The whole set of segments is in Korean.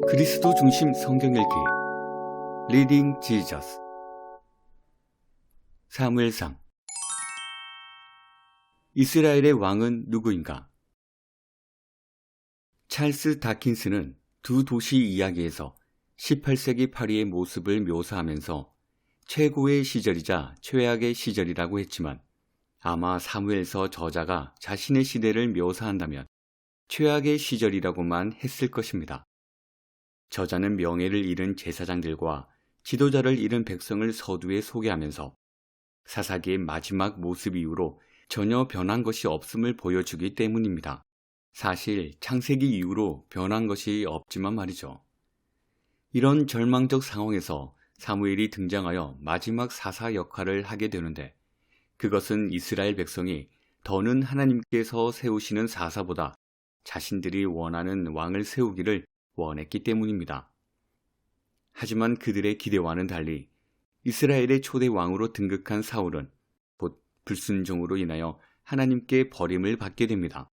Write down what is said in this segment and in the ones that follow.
그리스도 중심 성경 읽기 리딩 지저스 사무엘상. 이스라엘의 왕은 누구인가? 찰스 다킨스는 두 도시 이야기에서 18세기 파리의 모습을 묘사하면서 최고의 시절이자 최악의 시절이라고 했지만, 아마 사무엘서 저자가 자신의 시대를 묘사한다면 최악의 시절이라고만 했을 것입니다. 저자는 명예를 잃은 제사장들과 지도자를 잃은 백성을 서두에 소개하면서 사사기의 마지막 모습 이후로 전혀 변한 것이 없음을 보여주기 때문입니다. 사실 창세기 이후로 변한 것이 없지만 말이죠. 이런 절망적 상황에서 사무엘이 등장하여 마지막 사사 역할을 하게 되는데, 그것은 이스라엘 백성이 더는 하나님께서 세우시는 사사보다 자신들이 원하는 왕을 세우기를 원했기 때문입니다. 하지만 그들의 기대와는 달리 이스라엘의 초대 왕으로 등극한 사울은 곧 불순종으로 인하여 하나님께 버림을 받게 됩니다.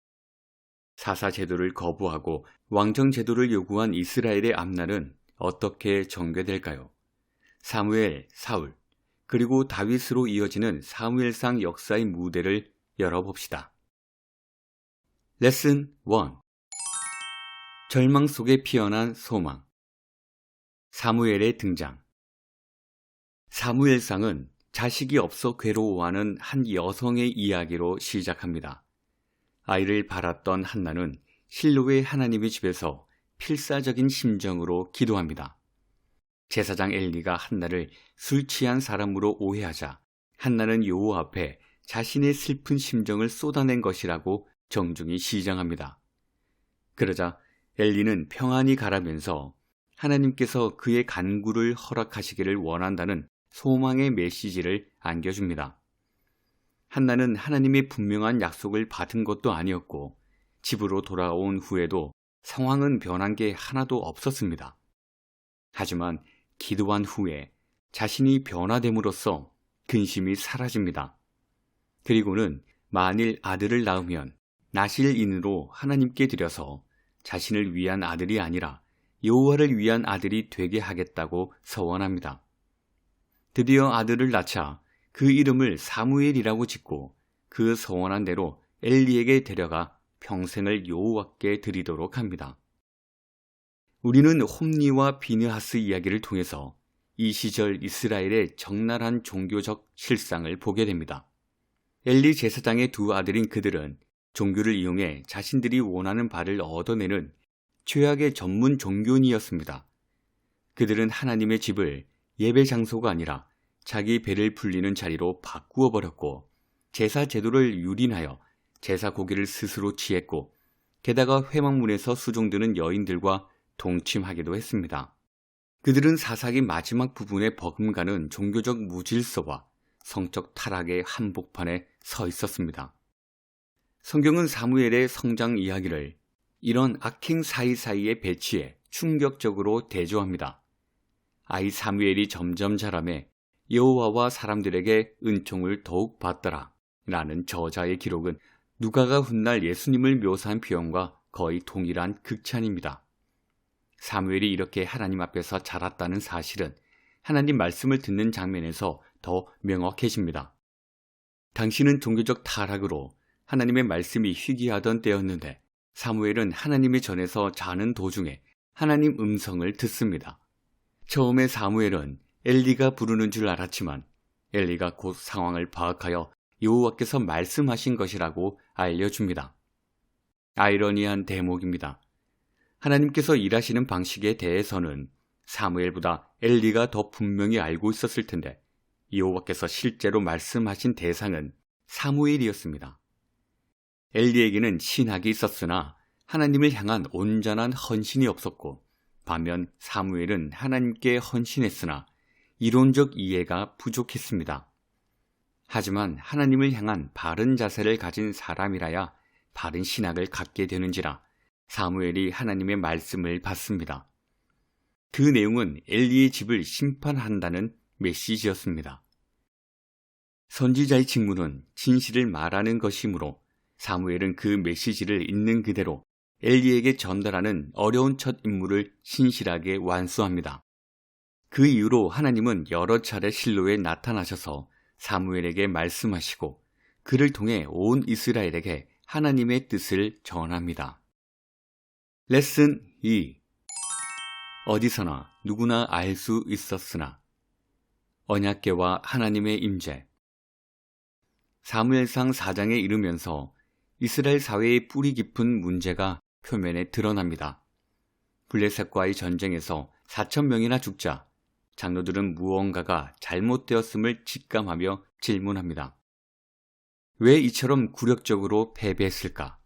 사사 제도를 거부하고 왕정 제도를 요구한 이스라엘의 앞날은 어떻게 전개될까요? 사무엘, 사울, 그리고 다윗으로 이어지는 사무엘상 역사의 무대를 열어봅시다. 레슨 1. 절망 속에 피어난 소망. 사무엘의 등장. 사무엘상은 자식이 없어 괴로워하는 한 여성의 이야기로 시작합니다. 아이를 바랐던 한나는 실로의 하나님의 집에서 필사적인 심정으로 기도합니다. 제사장 엘리가 한나를 술 취한 사람으로 오해하자 한나는 여호와 앞에 자신의 슬픈 심정을 쏟아낸 것이라고 정중히 시정합니다. 그러자 엘리는 평안히 가라면서 하나님께서 그의 간구를 허락하시기를 원한다는 소망의 메시지를 안겨줍니다. 한나는 하나님의 분명한 약속을 받은 것도 아니었고 집으로 돌아온 후에도 상황은 변한 게 하나도 없었습니다. 하지만 기도한 후에 자신이 변화됨으로써 근심이 사라집니다. 그리고는 만일 아들을 낳으면 나실인으로 하나님께 드려서 자신을 위한 아들이 아니라 여호와를 위한 아들이 되게 하겠다고 서원합니다. 드디어 아들을 낳자 그 이름을 사무엘이라고 짓고 그 서원한 대로 엘리에게 데려가 평생을 여호와께 드리도록 합니다. 우리는 홈리와 비느하스 이야기를 통해서 이 시절 이스라엘의 적나라한 종교적 실상을 보게 됩니다. 엘리 제사장의 두 아들인 그들은 종교를 이용해 자신들이 원하는 바를 얻어내는 죄악의 전문 종교인이었습니다. 그들은 하나님의 집을 예배 장소가 아니라 자기 배를 불리는 자리로 바꾸어 버렸고, 제사 제도를 유린하여 제사 고기를 스스로 취했고, 게다가 회막문에서 수종드는 여인들과 동침하기도 했습니다. 그들은 사사기 마지막 부분에 버금가는 종교적 무질서와 성적 타락의 한복판에 서 있었습니다. 성경은 사무엘의 성장 이야기를 이런 악행 사이사이의 배치에 충격적으로 대조합니다. 아이 사무엘이 점점 자라매 여호와와 사람들에게 은총을 더욱 받더라 라는 저자의 기록은 누가가 훗날 예수님을 묘사한 표현과 거의 동일한 극찬입니다. 사무엘이 이렇게 하나님 앞에서 자랐다는 사실은 하나님 말씀을 듣는 장면에서 더 명확해집니다. 당시는 종교적 타락으로 하나님의 말씀이 희귀하던 때였는데, 사무엘은 하나님의 전에서 자는 도중에 하나님 음성을 듣습니다. 처음에 사무엘은 엘리가 부르는 줄 알았지만 엘리가 곧 상황을 파악하여 여호와께서 말씀하신 것이라고 알려줍니다. 아이러니한 대목입니다. 하나님께서 일하시는 방식에 대해서는 사무엘보다 엘리가 더 분명히 알고 있었을 텐데, 여호와께서 실제로 말씀하신 대상은 사무엘이었습니다. 엘리에게는 신학이 있었으나 하나님을 향한 온전한 헌신이 없었고, 반면 사무엘은 하나님께 헌신했으나 이론적 이해가 부족했습니다. 하지만 하나님을 향한 바른 자세를 가진 사람이라야 바른 신학을 갖게 되는지라 사무엘이 하나님의 말씀을 받습니다. 그 내용은 엘리의 집을 심판한다는 메시지였습니다. 선지자의 직무는 진실을 말하는 것이므로 사무엘은 그 메시지를 있는 그대로 엘리에게 전달하는 어려운 첫 임무를 신실하게 완수합니다. 그 이후로 하나님은 여러 차례 실로에 나타나셔서 사무엘에게 말씀하시고 그를 통해 온 이스라엘에게 하나님의 뜻을 전합니다. 레슨 2. 어디서나 누구나 알 수 있었으나 언약궤와 하나님의 임재. 사무엘상 4장에 이르면서 이스라엘 사회의 뿌리 깊은 문제가 표면에 드러납니다. 블레셋과의 전쟁에서 4,000명이나 죽자 장로들은 무언가가 잘못되었음을 직감하며 질문합니다. 왜 이처럼 굴욕적으로 패배했을까?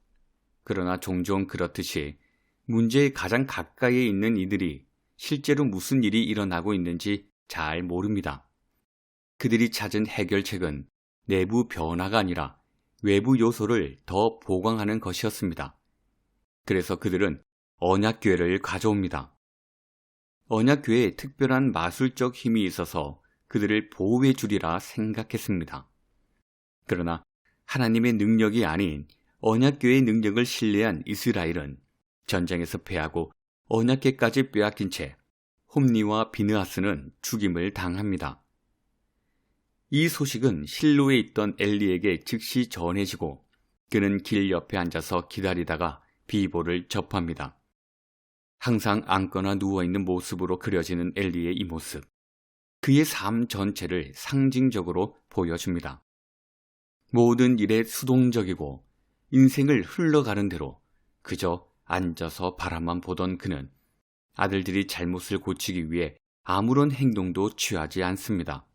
그러나 종종 그렇듯이 문제에 가장 가까이에 있는 이들이 실제로 무슨 일이 일어나고 있는지 잘 모릅니다. 그들이 찾은 해결책은 내부 변화가 아니라 외부 요소를 더 보강하는 것이었습니다. 그래서 그들은 언약궤를 가져옵니다. 언약궤에 특별한 마술적 힘이 있어서 그들을 보호해 주리라 생각했습니다. 그러나 하나님의 능력이 아닌 언약궤의 능력을 신뢰한 이스라엘은 전쟁에서 패하고 언약궤까지 빼앗긴 채 홈니와 비느하스는 죽임을 당합니다. 이 소식은 실로에 있던 엘리에게 즉시 전해지고 그는 길 옆에 앉아서 기다리다가 비보를 접합니다. 항상 앉거나 누워있는 모습으로 그려지는 엘리의 이 모습, 그의 삶 전체를 상징적으로 보여줍니다. 모든 일에 수동적이고 인생을 흘러가는 대로 그저 앉아서 바라만 보던 그는 아들들이 잘못을 고치기 위해 아무런 행동도 취하지 않습니다.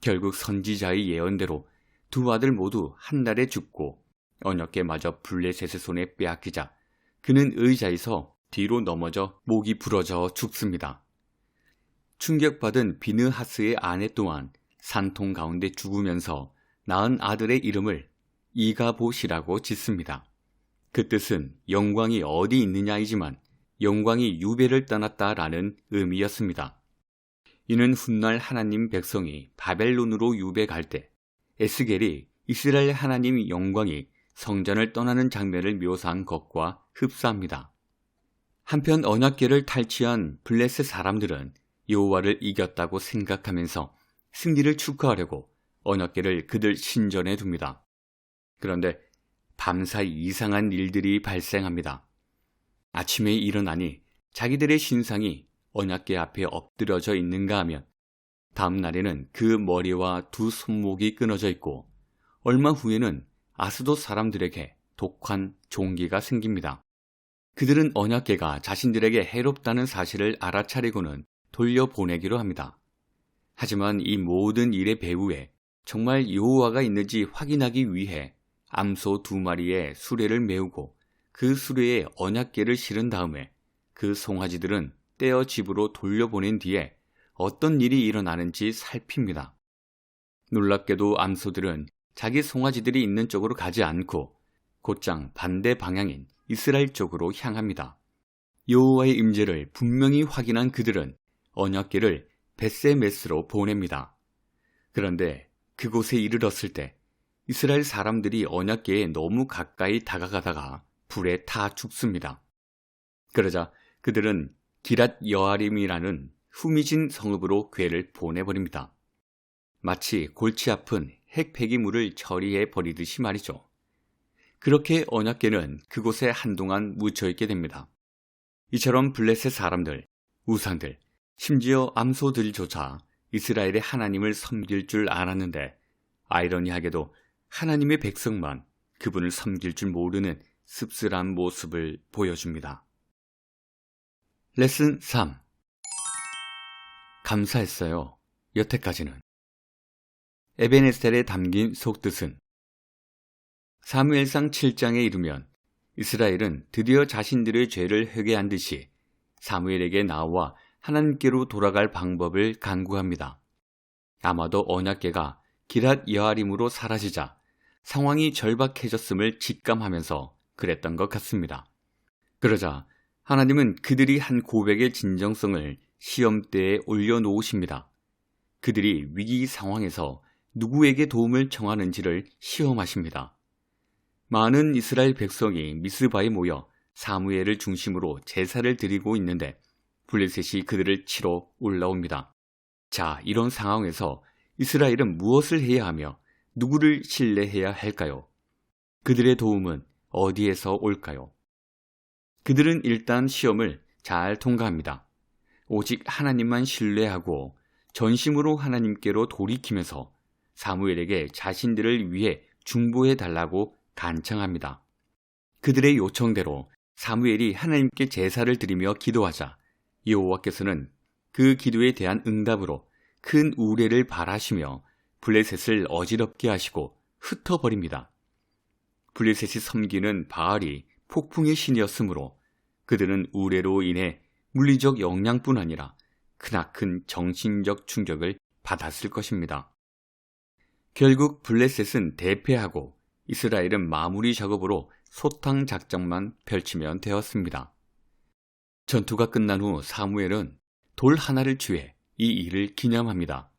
결국 선지자의 예언대로 두 아들 모두 한 달에 죽고 언약궤마저 블레셋의 손에 빼앗기자 그는 의자에서 뒤로 넘어져 목이 부러져 죽습니다. 충격받은 비느하스의 아내 또한 산통 가운데 죽으면서 낳은 아들의 이름을 이가봇이라고 짓습니다. 그 뜻은 영광이 어디 있느냐이지만 영광이 유배를 떠났다라는 의미였습니다. 이는 훗날 하나님 백성이 바벨론으로 유배 갈 때 에스겔이 이스라엘 하나님 영광이 성전을 떠나는 장면을 묘사한 것과 흡사합니다. 한편 언약궤를 탈취한 블레셋 사람들은 여호와를 이겼다고 생각하면서 승리를 축하하려고 언약궤를 그들 신전에 둡니다. 그런데 밤사이 이상한 일들이 발생합니다. 아침에 일어나니 자기들의 신상이 언약궤 앞에 엎드려져 있는가 하면 다음 날에는 그 머리와 두 손목이 끊어져 있고 얼마 후에는 아스돗 사람들에게 독한 종기가 생깁니다. 그들은 언약궤가 자신들에게 해롭다는 사실을 알아차리고는 돌려보내기로 합니다. 하지만 이 모든 일의 배후에 정말 여호와가 있는지 확인하기 위해 암소 2마리의 수레를 메우고 그 수레에 언약궤를 실은 다음에 그 송아지들은 떼어 집으로 돌려보낸 뒤에 어떤 일이 일어나는지 살핍니다. 놀랍게도 암소들은 자기 송아지들이 있는 쪽으로 가지 않고 곧장 반대 방향인 이스라엘 쪽으로 향합니다. 여호와의 임재를 분명히 확인한 그들은 언약궤를 벳세메스로 보냅니다. 그런데 그곳에 이르렀을 때 이스라엘 사람들이 언약궤에 너무 가까이 다가가다가 불에 타 죽습니다. 그러자 그들은 기랏 여아림이라는 후미진 성읍으로 궤를 보내버립니다. 마치 골치 아픈 핵폐기물을 처리해 버리듯이 말이죠. 그렇게 언약궤는 그곳에 한동안 묻혀있게 됩니다. 이처럼 블레셋 사람들, 우상들, 심지어 암소들조차 이스라엘의 하나님을 섬길 줄 알았는데 아이러니하게도 하나님의 백성만 그분을 섬길 줄 모르는 씁쓸한 모습을 보여줍니다. 레슨 3. 감사했어요. 여태까지는. 에벤에셀에 담긴 속뜻은 사무엘상 7장에 이르면 이스라엘은 드디어 자신들의 죄를 회개한 듯이 사무엘에게 나와 하나님께로 돌아갈 방법을 간구합니다. 아마도 언약궤가 기랏 여아림으로 사라지자 상황이 절박해졌음을 직감하면서 그랬던 것 같습니다. 그러자 하나님은 그들이 한 고백의 진정성을 시험대에 올려놓으십니다. 그들이 위기 상황에서 누구에게 도움을 청하는지를 시험하십니다. 많은 이스라엘 백성이 미스바에 모여 사무엘을 중심으로 제사를 드리고 있는데 블레셋이 그들을 치러 올라옵니다. 자, 이런 상황에서 이스라엘은 무엇을 해야 하며 누구를 신뢰해야 할까요? 그들의 도움은 어디에서 올까요? 그들은 일단 시험을 잘 통과합니다. 오직 하나님만 신뢰하고 전심으로 하나님께로 돌이키면서 사무엘에게 자신들을 위해 중보해 달라고 간청합니다. 그들의 요청대로 사무엘이 하나님께 제사를 드리며 기도하자 여호와께서는 그 기도에 대한 응답으로 큰 우레를 발하시며 블레셋을 어지럽게 하시고 흩어버립니다. 블레셋이 섬기는 바알이 폭풍의 신이었으므로 그들은 우레로 인해 물리적 영향뿐 아니라 크나큰 정신적 충격을 받았을 것입니다. 결국 블레셋은 대패하고 이스라엘은 마무리 작업으로 소탕 작전만 펼치면 되었습니다. 전투가 끝난 후 사무엘은 돌 하나를 취해 이 일을 기념합니다.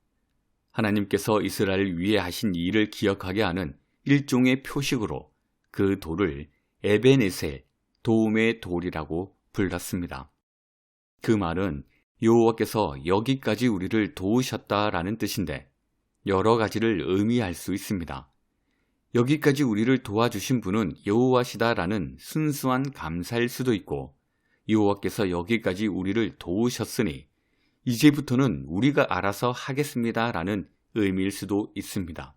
하나님께서 이스라엘을 위해 하신 일을 기억하게 하는 일종의 표식으로 그 돌을 에벤에셀, 도움의 돌이라고 불렀습니다. 그 말은 여호와께서 여기까지 우리를 도우셨다라는 뜻인데 여러 가지를 의미할 수 있습니다. 여기까지 우리를 도와주신 분은 여호와시다라는 순수한 감사일 수도 있고 여호와께서 여기까지 우리를 도우셨으니 이제부터는 우리가 알아서 하겠습니다라는 의미일 수도 있습니다.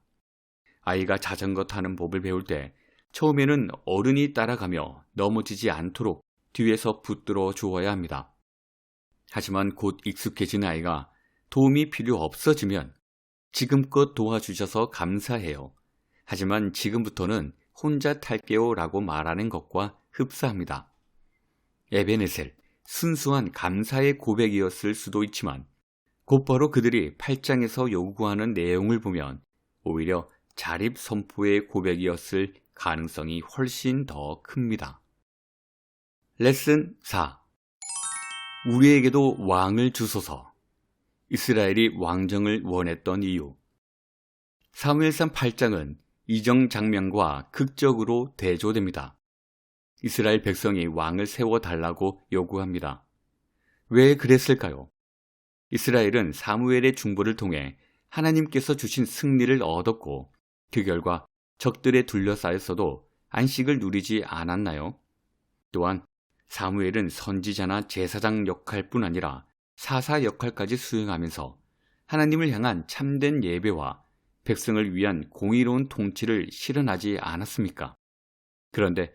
아이가 자전거 타는 법을 배울 때 처음에는 어른이 따라가며 넘어지지 않도록 뒤에서 붙들어 주어야 합니다. 하지만 곧 익숙해진 아이가 도움이 필요 없어지면 지금껏 도와주셔서 감사해요. 하지만 지금부터는 혼자 탈게요 라고 말하는 것과 흡사합니다. 에베네셀, 순수한 감사의 고백이었을 수도 있지만 곧바로 그들이 8장에서 요구하는 내용을 보면 오히려 자립 선포의 고백이었을 가능성이 훨씬 더 큽니다. 레슨 4. 우리에게도 왕을 주소서. 이스라엘이 왕정을 원했던 이유. 사무엘상 8장은 이정 장면과 극적으로 대조됩니다. 이스라엘 백성이 왕을 세워달라고 요구합니다. 왜 그랬을까요? 이스라엘은 사무엘의 중보를 통해 하나님께서 주신 승리를 얻었고 그 결과 적들에 둘러싸였어도 안식을 누리지 않았나요? 또한 사무엘은 선지자나 제사장 역할뿐 아니라 사사 역할까지 수행하면서 하나님을 향한 참된 예배와 백성을 위한 공의로운 통치를 실현하지 않았습니까? 그런데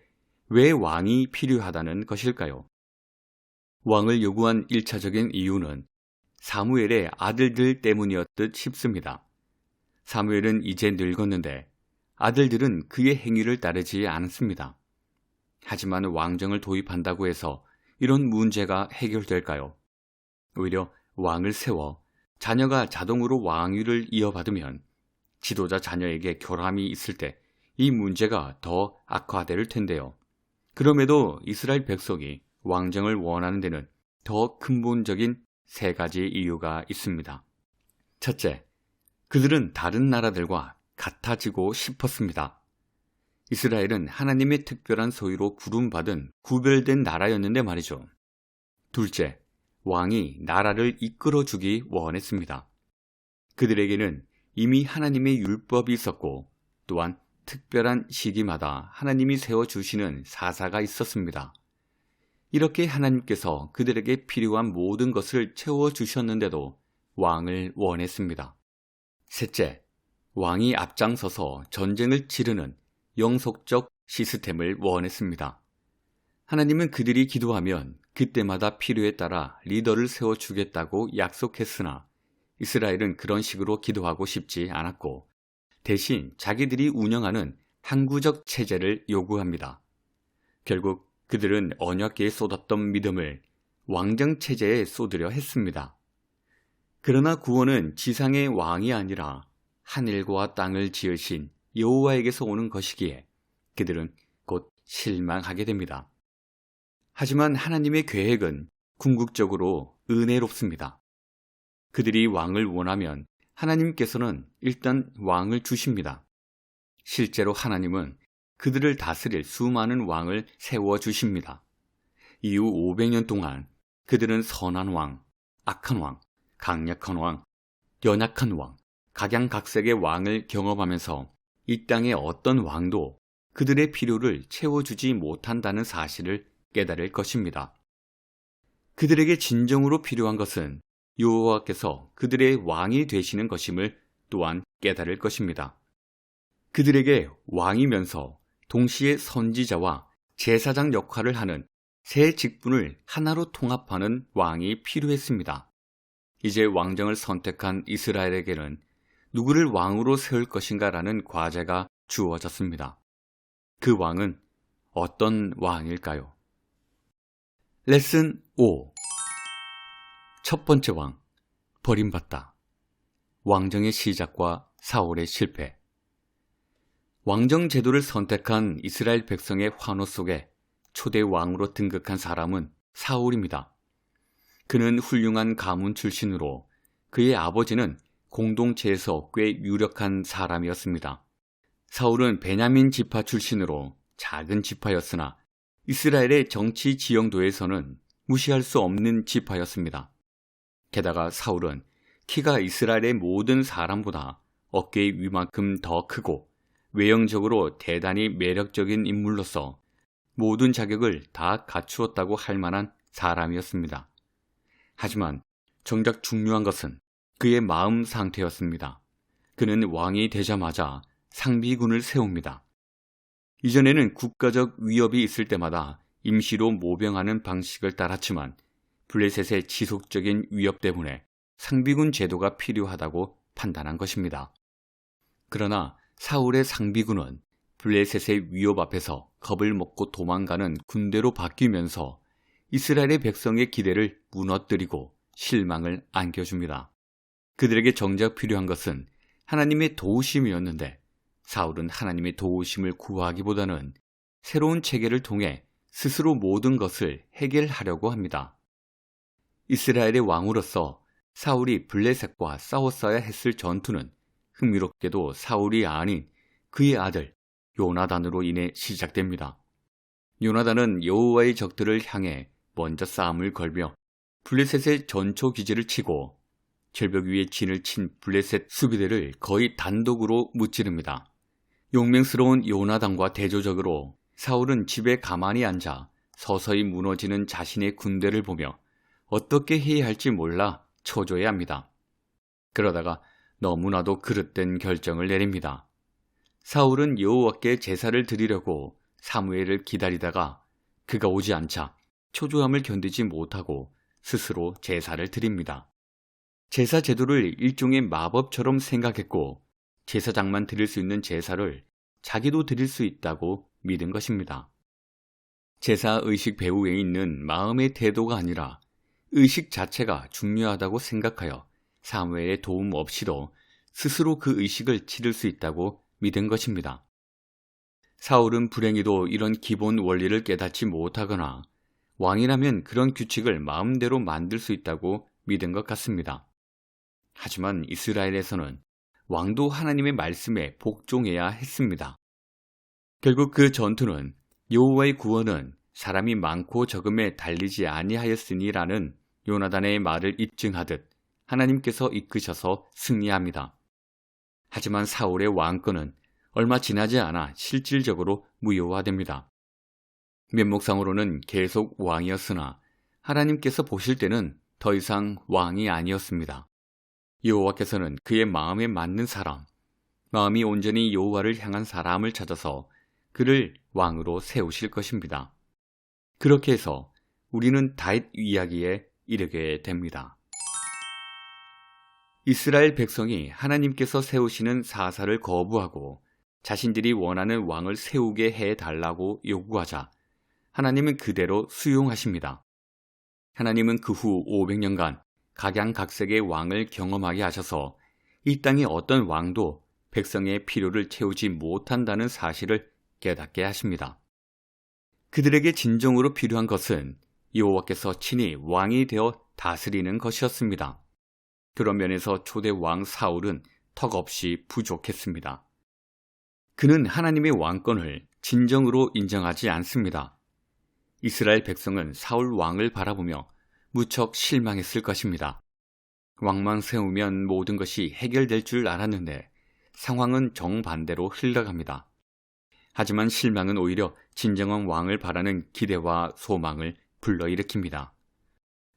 왜 왕이 필요하다는 것일까요? 왕을 요구한 1차적인 이유는 사무엘의 아들들 때문이었듯 싶습니다. 사무엘은 이제 늙었는데 아들들은 그의 행위를 따르지 않습니다. 하지만 왕정을 도입한다고 해서 이런 문제가 해결될까요? 오히려 왕을 세워 자녀가 자동으로 왕위를 이어받으면 지도자 자녀에게 결함이 있을 때 이 문제가 더 악화될 텐데요. 그럼에도 이스라엘 백성이 왕정을 원하는 데는 더 근본적인 3가지 이유가 있습니다. 첫째, 그들은 다른 나라들과 같아지고 싶었습니다. 이스라엘은 하나님의 특별한 소유로 부름받은 구별된 나라였는데 말이죠. 둘째, 왕이 나라를 이끌어주기 원했습니다. 그들에게는 이미 하나님의 율법이 있었고 또한 특별한 시기마다 하나님이 세워주시는 사사가 있었습니다. 이렇게 하나님께서 그들에게 필요한 모든 것을 채워주셨는데도 왕을 원했습니다. 셋째, 왕이 앞장서서 전쟁을 치르는 영속적 시스템을 원했습니다. 하나님은 그들이 기도하면 그때마다 필요에 따라 리더를 세워주겠다고 약속했으나 이스라엘은 그런 식으로 기도하고 싶지 않았고 대신 자기들이 운영하는 항구적 체제를 요구합니다. 결국 그들은 언약궤에 쏟았던 믿음을 왕정 체제에 쏟으려 했습니다. 그러나 구원은 지상의 왕이 아니라 하늘과 땅을 지으신 여호와에게서 오는 것이기에 그들은 곧 실망하게 됩니다. 하지만 하나님의 계획은 궁극적으로 은혜롭습니다. 그들이 왕을 원하면 하나님께서는 일단 왕을 주십니다. 실제로 하나님은 그들을 다스릴 수많은 왕을 세워주십니다. 이후 500년 동안 그들은 선한 왕, 악한 왕, 강력한 왕, 연약한 왕, 각양각색의 왕을 경험하면서 이 땅의 어떤 왕도 그들의 필요를 채워주지 못한다는 사실을 깨달을 것입니다. 그들에게 진정으로 필요한 것은 여호와께서 그들의 왕이 되시는 것임을 또한 깨달을 것입니다. 그들에게 왕이면서 동시에 선지자와 제사장 역할을 하는 세 직분을 하나로 통합하는 왕이 필요했습니다. 이제 왕정을 선택한 이스라엘에게는 누구를 왕으로 세울 것인가라는 과제가 주어졌습니다. 그 왕은 어떤 왕일까요? 레슨 5. 첫 번째 왕, 버림받다. 왕정의 시작과 사울의 실패. 왕정 제도를 선택한 이스라엘 백성의 환호 속에 초대 왕으로 등극한 사람은 사울입니다. 그는 훌륭한 가문 출신으로 그의 아버지는 공동체에서 꽤 유력한 사람이었습니다. 사울은 베냐민 지파 출신으로 작은 지파였으나 이스라엘의 정치 지형도에서는 무시할 수 없는 지파였습니다. 게다가 사울은 키가 이스라엘의 모든 사람보다 어깨 위만큼 더 크고 외형적으로 대단히 매력적인 인물로서 모든 자격을 다 갖추었다고 할 만한 사람이었습니다. 하지만 정작 중요한 것은 그의 마음 상태였습니다. 그는 왕이 되자마자 상비군을 세웁니다. 이전에는 국가적 위협이 있을 때마다 임시로 모병하는 방식을 따랐지만 블레셋의 지속적인 위협 때문에 상비군 제도가 필요하다고 판단한 것입니다. 그러나 사울의 상비군은 블레셋의 위협 앞에서 겁을 먹고 도망가는 군대로 바뀌면서 이스라엘의 백성의 기대를 무너뜨리고 실망을 안겨줍니다. 그들에게 정작 필요한 것은 하나님의 도우심이었는데 사울은 하나님의 도우심을 구하기보다는 새로운 체계를 통해 스스로 모든 것을 해결하려고 합니다. 이스라엘의 왕으로서 사울이 블레셋과 싸웠어야 했을 전투는 흥미롭게도 사울이 아닌 그의 아들 요나단으로 인해 시작됩니다. 요나단은 여호와의 적들을 향해 먼저 싸움을 걸며 블레셋의 전초 기지를 치고 절벽 위에 진을 친 블레셋 수비대를 거의 단독으로 무찌릅니다. 용맹스러운 요나단과 대조적으로 사울은 집에 가만히 앉아 서서히 무너지는 자신의 군대를 보며 어떻게 해야 할지 몰라 초조해합니다. 그러다가 너무나도 그릇된 결정을 내립니다. 사울은 여호와께 제사를 드리려고 사무엘을 기다리다가 그가 오지 않자 초조함을 견디지 못하고 스스로 제사를 드립니다. 제사 제도를 일종의 마법처럼 생각했고 제사장만 드릴 수 있는 제사를 자기도 드릴 수 있다고 믿은 것입니다. 제사 의식 배후에 있는 마음의 태도가 아니라 의식 자체가 중요하다고 생각하여 사무엘의 도움 없이도 스스로 그 의식을 치를 수 있다고 믿은 것입니다. 사울은 불행히도 이런 기본 원리를 깨닫지 못하거나 왕이라면 그런 규칙을 마음대로 만들 수 있다고 믿은 것 같습니다. 하지만 이스라엘에서는 왕도 하나님의 말씀에 복종해야 했습니다. 결국 그 전투는 여호와의 구원은 사람이 많고 적음에 달리지 아니하였으니라는 요나단의 말을 입증하듯 하나님께서 이끄셔서 승리합니다. 하지만 사울의 왕권은 얼마 지나지 않아 실질적으로 무효화됩니다. 면목상으로는 계속 왕이었으나 하나님께서 보실 때는 더 이상 왕이 아니었습니다. 여호와께서는 그의 마음에 맞는 사람, 마음이 온전히 여호와를 향한 사람을 찾아서 그를 왕으로 세우실 것입니다. 그렇게 해서 우리는 다윗 이야기에 이르게 됩니다. 이스라엘 백성이 하나님께서 세우시는 사사를 거부하고 자신들이 원하는 왕을 세우게 해달라고 요구하자 하나님은 그대로 수용하십니다. 하나님은 그 후 500년간 각양각색의 왕을 경험하게 하셔서 이 땅의 어떤 왕도 백성의 필요를 채우지 못한다는 사실을 깨닫게 하십니다. 그들에게 진정으로 필요한 것은 여호와께서 친히 왕이 되어 다스리는 것이었습니다. 그런 면에서 초대 왕 사울은 턱없이 부족했습니다. 그는 하나님의 왕권을 진정으로 인정하지 않습니다. 이스라엘 백성은 사울 왕을 바라보며 무척 실망했을 것입니다. 왕만 세우면 모든 것이 해결될 줄 알았는데 상황은 정반대로 흘러갑니다. 하지만 실망은 오히려 진정한 왕을 바라는 기대와 소망을 불러일으킵니다.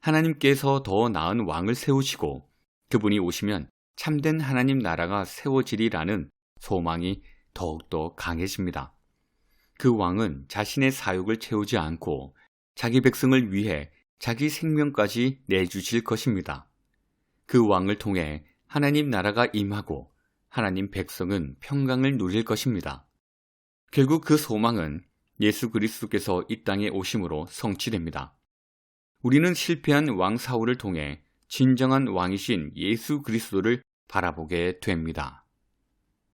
하나님께서 더 나은 왕을 세우시고 그분이 오시면 참된 하나님 나라가 세워지리라는 소망이 더욱더 강해집니다. 그 왕은 자신의 사욕을 채우지 않고 자기 백성을 위해 자기 생명까지 내주실 것입니다. 그 왕을 통해 하나님 나라가 임하고 하나님 백성은 평강을 누릴 것입니다. 결국 그 소망은 예수 그리스도께서 이 땅에 오심으로 성취됩니다. 우리는 실패한 왕 사울을 통해 진정한 왕이신 예수 그리스도를 바라보게 됩니다.